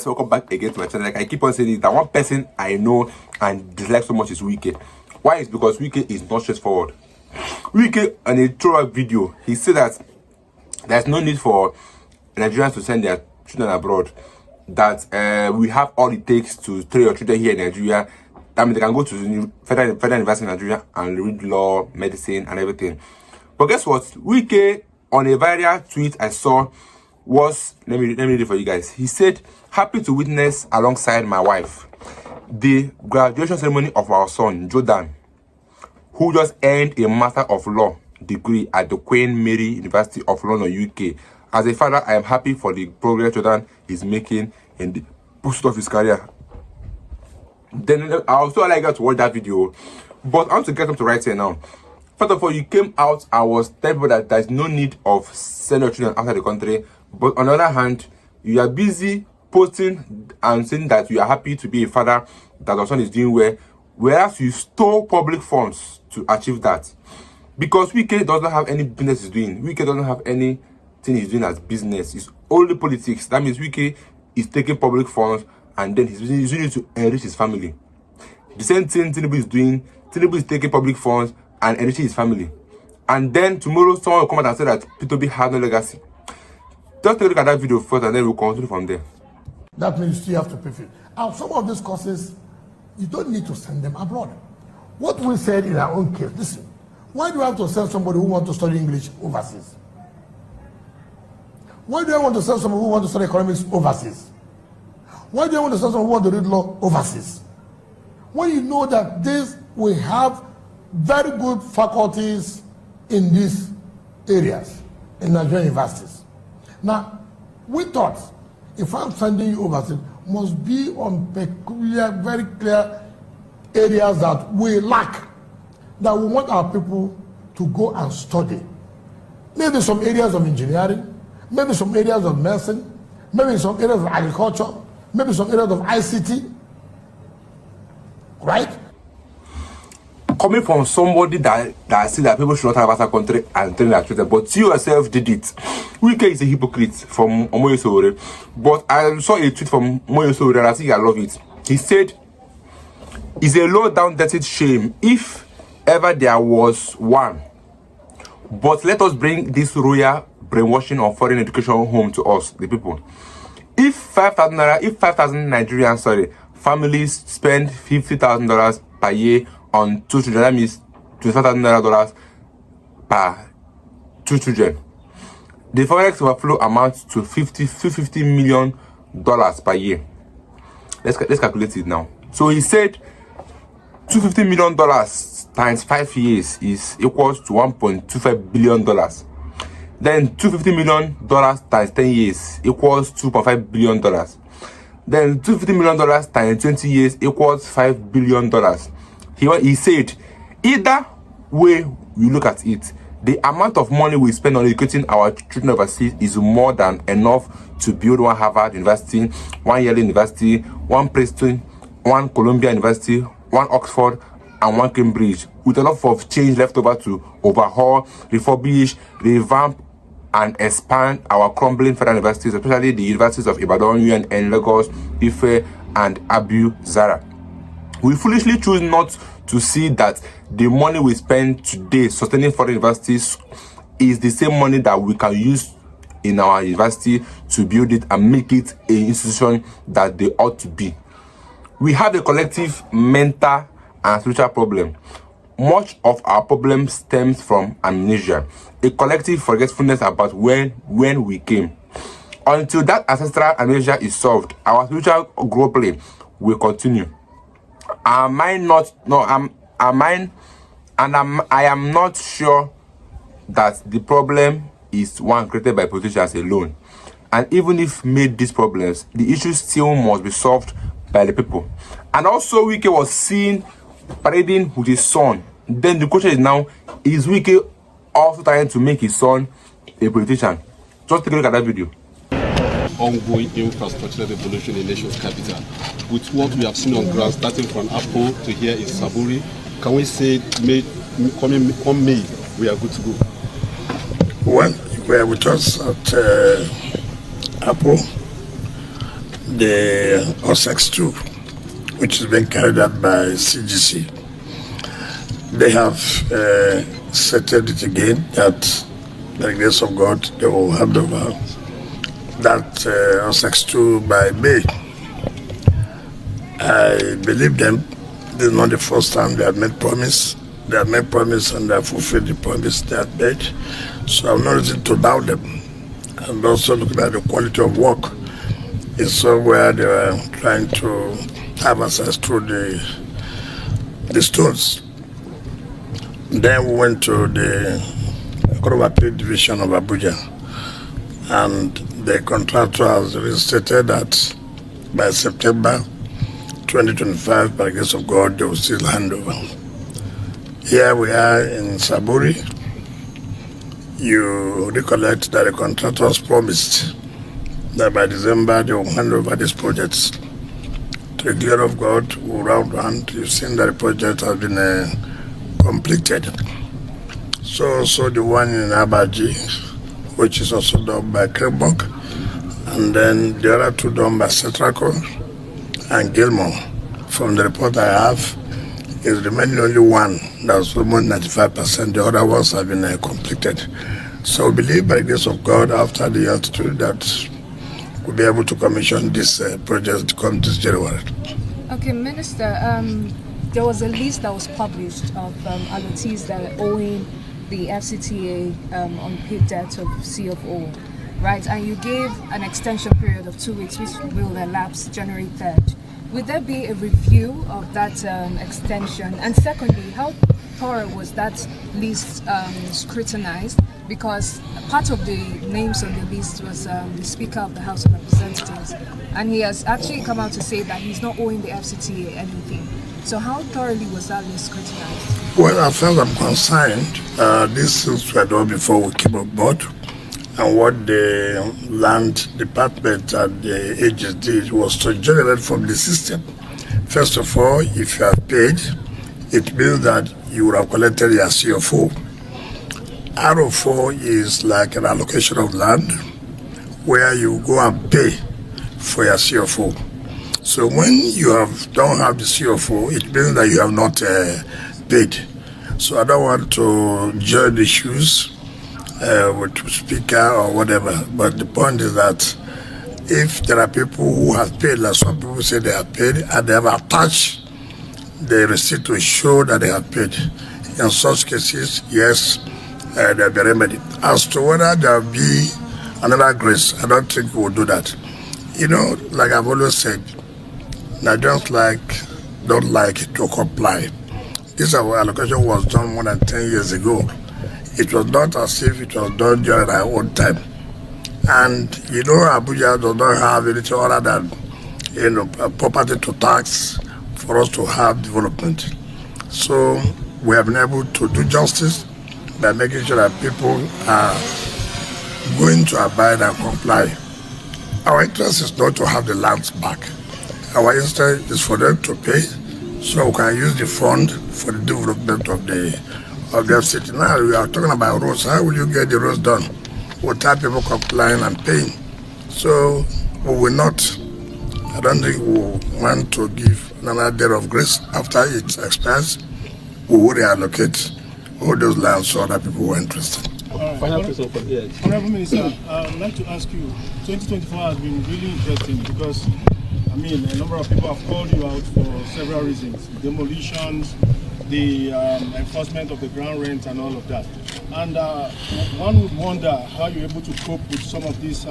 So welcome back again to my channel. Like I keep on saying it, that one person I know and dislike so much is Wike. Why? Is because Wike is not straightforward. Wike, on a throwback video, he said that there's no need for Nigerians to send their children abroad, that we have all it takes to train your children here in Nigeria. I mean, they can go to federal university in Nigeria and read law, medicine and everything. But guess what? Wike, on a viral tweet I saw, was, let me read it for you guys. He said, "Happy to witness alongside my wife the graduation ceremony of our son Jordan, who just earned a Master of Law degree at the Queen Mary University of London, UK. As a father, I am happy for the progress Jordan is making in the pursuit of his career." Then I also like you to watch that video, but I want to get them to right here now. First of all, you came out and was telling people that there's no need of sending your children outside the country, but on the other hand, you are busy posting and saying that you are happy to be a father, that your son is doing well, whereas you stole public funds to achieve that. Because Wike doesn't have any business he's doing. Wike doesn't have anything he's doing as business. It's only politics. That means Wike is taking public funds and then he's using it to enrich his family. The same thing Tinubu is doing. Tinubu is taking public funds and enriching his family. And then tomorrow someone will come out and say that P2B has no legacy. Just take a look at that video first and then we'll continue from there. That means you still have to pay for it. And some of these courses, you don't need to send them abroad. What we said in our own case, listen, why do I have to send somebody who wants to study English overseas? Why do I want to send somebody who wants to study economics overseas? Why do I want to send someone who wants to read law overseas? When you know that we have very good faculties in these areas, in Nigerian universities. Now, we thought, if I'm sending you overseas, must be on peculiar, very clear areas that we lack, that we want our people to go and study. Maybe some areas of engineering, maybe some areas of medicine, maybe some areas of agriculture, maybe some areas of ICT, right? Coming from somebody that said that people should not have outside country and train their children, but you yourself did it. Wike is a hypocrite from Omoyele Sowore. But I saw a tweet from Omoyele Sowore and I think I love it. He said, "It's a low down dirty shame if ever there was one. But let us bring this royal brainwashing of foreign education home to us, the people. If 5,000 Nigerian families spend $50,000 per year on 2 children, that means $25,000 per 2 children. The forex overflow amounts to $50 million per year. Let's calculate it now. So he said $250 million times 5 years is equals to $1.25 billion. Then $250 million times 10 years equals $2.5 billion. Then $250 million times 20 years equals $5 billion. He said, either way we look at it, the amount of money we spend on educating our children overseas is more than enough to build one Harvard University, one Yale University, one Princeton, one Columbia University, one Oxford, and one Cambridge, with a lot of change left over to overhaul, refurbish, revamp, and expand our crumbling federal universities, especially the universities of Ibadan, UNN, Lagos, Ife, and Abu Zara. We foolishly choose not to see that the money we spend today sustaining foreign universities is the same money that we can use in our university to build it and make it an institution that they ought to be. We have a collective mental and spiritual problem. Much of our problem stems from amnesia, a collective forgetfulness about when we came. Until that ancestral amnesia is solved, our spiritual growth will continue. I am not sure that the problem is one created by politicians alone. And even if made these problems, the issue still must be solved by the people. And also Wike was seen parading with his son. Then the question is now, is Wike also trying to make his son a politician? Just take a look at that video. Ongoing infrastructure revolution in nation's capital. With what we have seen on ground, starting from Apple to here in Saburi, can we say come May, we are good to go? Well, were with us at Apple. the OSEX 2, which is being carried out by CGC. They have settled it again that by the grace of God, they will hand over that OSEX 2 by May. I believe them. This is not the first time they have made promise. They have made promise and they have fulfilled the promise they have made. So I have no reason to doubt them. And also looking at the quality of work, it's somewhere they were trying to have access to the stones. Then we went to the Court of Appeal Division of Abuja, and the contractor has stated that by September 2025, by the grace of God, they will still hand over. Here we are in Saburi. You recollect that the contractors promised that by December they will hand over these projects. To the glory of God, we'll round hand. You've seen that the project has been completed. So the one in Abaji, which is also done by Kremok, and then the other two done by Setraco and Gilmore. From the report I have, is remaining only one that's almost 95%. The other ones have been completed. So we believe by the grace of God, after the altitude, that we'll be able to commission this project to come this January. Okay, Minister, there was a list that was published of allotees that are owing the FCTA unpaid debt of CFO, right? And you gave an extension period of 2 weeks, which will elapse January 3rd. Would there be a review of that extension? And secondly, how thorough was that list scrutinized? Because part of the names on the list was the Speaker of the House of Representatives, and he has actually come out to say that he's not owing the FCTA anything. So how thoroughly was that list scrutinized? Well, as far as I'm concerned, these things were done before we came on board. And what the land department and the agents did was to generate from the system. First of all, if you have paid, it means that you would have collected your CFO. RO4 is like an allocation of land where you go and pay for your CFO. So when you don't have the CFO, it means that you have not paid. So I don't want to join the shoes with speaker or whatever, but the point is that if there are people who have paid, like some people say they have paid, and they have attached the receipt to show that they have paid, in such cases, yes, they'll be remedied. As to whether there will be another grace, I don't think we will do that. You know, like I've always said, Nigerians don't like to comply. This allocation was done more than 10 years ago. It was not as if it was done during our own time. And, you know, Abuja does not have anything other than, property to tax for us to have development. So we have been able to do justice by making sure that people are going to abide and comply. Our interest is not to have the lands back. Our interest is for them to pay so we can use the fund for the development of the city. Now we are talking about roads. How will you get the roads done without people complying and paying? So we will not, I don't think we want to give another day of grace. After it expires, we will reallocate all those lands so other people who are interested. Final question for here. Honorable Minister, I'd like to ask you, 2024 has been really interesting because, I mean, a number of people have called you out for several reasons. Demolitions, the enforcement of the ground rent and all of that. And one would wonder how you're able to cope with some of these,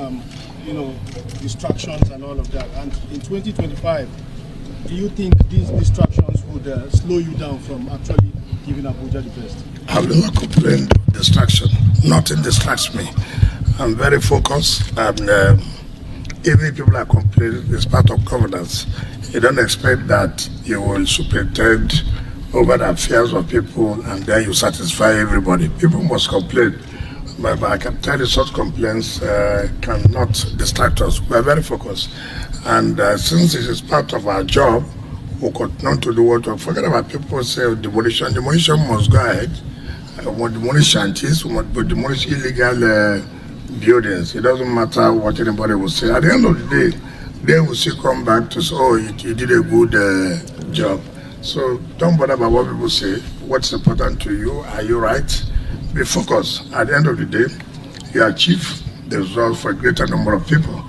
distractions and all of that. And in 2025, do you think these distractions would slow you down from actually giving Abuja the best? I've never complained of distraction. Nothing distracts me. I'm very focused, and even if people are complaining, it's part of governance. You don't expect that you will superintend over the affairs of people and then you satisfy everybody. People must complain. But I can tell you such complaints cannot distract us. We are very focused. And since it is part of our job, we continue to do what we forget about. People say demolition. Demolition must go ahead. We must demolish shanties, we must demolish illegal buildings. It doesn't matter what anybody will say. At the end of the day, they will still come back to say, oh, you did a good job. So don't bother about what people say. What's important to you? Are you right? Be focused. At the end of the day, you achieve the result for a greater number of people,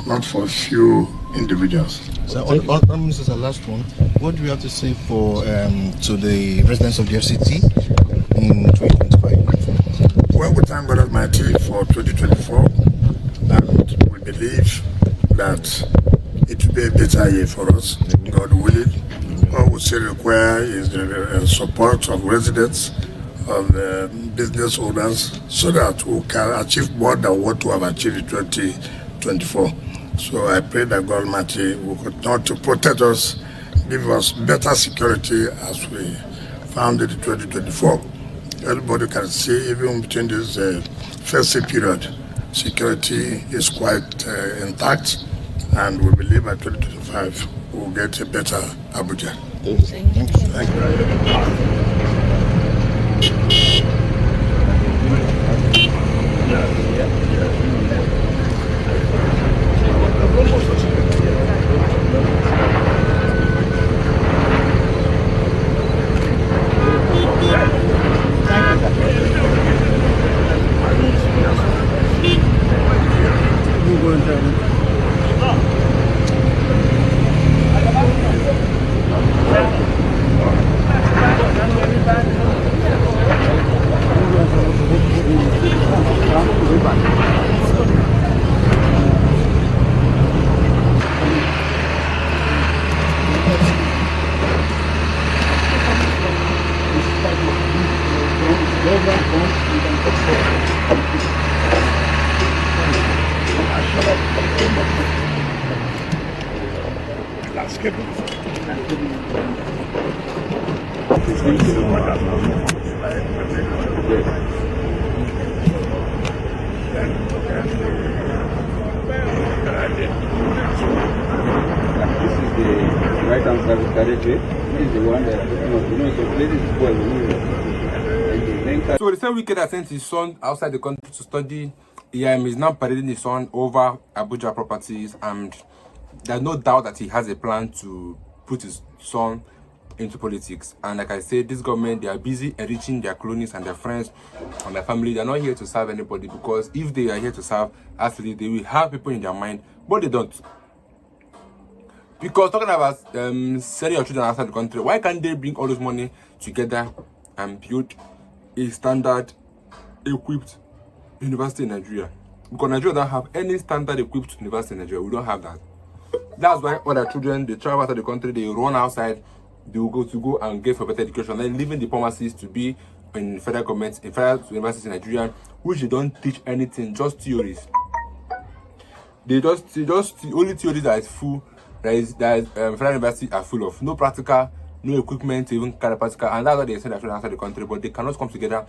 not for a few individuals. So, this is the last one. What do you have to say for to the residents of the FCT in 2025? Well, we thank God Almighty for 2024, and we believe that it will be a better year for us, God willing. All we still require is the support of residents, of business owners, so that we can achieve more than what we have achieved in 2024. So I pray that God Almighty will continue to protect us, give us better security as we found it in 2024. Everybody can see, even between this festive period, security is quite intact, and we believe by 2025 we'll get a better Abuja. Thank you. Right answer is correct. This is the one that so this is well. So the same Wike that sent his son outside the country to study EM is now parading his son over Abuja properties, and there's no doubt that he has a plan to put his son into politics. And like I said, this government, they are busy enriching their cronies and their friends and their family. They're not here to serve anybody, because if they are here to serve, actually they will have people in their mind, but they don't. Because talking about sending your children outside the country, why can't they bring all this money together and build a standard equipped university in Nigeria? Because Nigeria don't have any standard equipped university in Nigeria. We don't have that. That's why all our children, they travel outside the country, they run outside, they will go and get for better education, then leaving the promises to be in federal government, in federal universities in Nigeria, which they don't teach anything, just theories. They just the only theories that is full, that federal universities are full of. No practical, no equipment to even carry practical, and that's why they send their children outside the country, but they cannot come together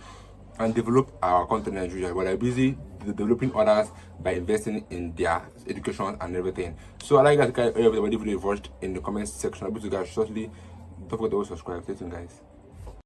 and develop our country in Nigeria. But they're busy developing others by investing in their education and everything. So I'd like you guys to everybody really watched in the comment section. I'll be to guys shortly. Don't forget to subscribe. Stay tuned, guys.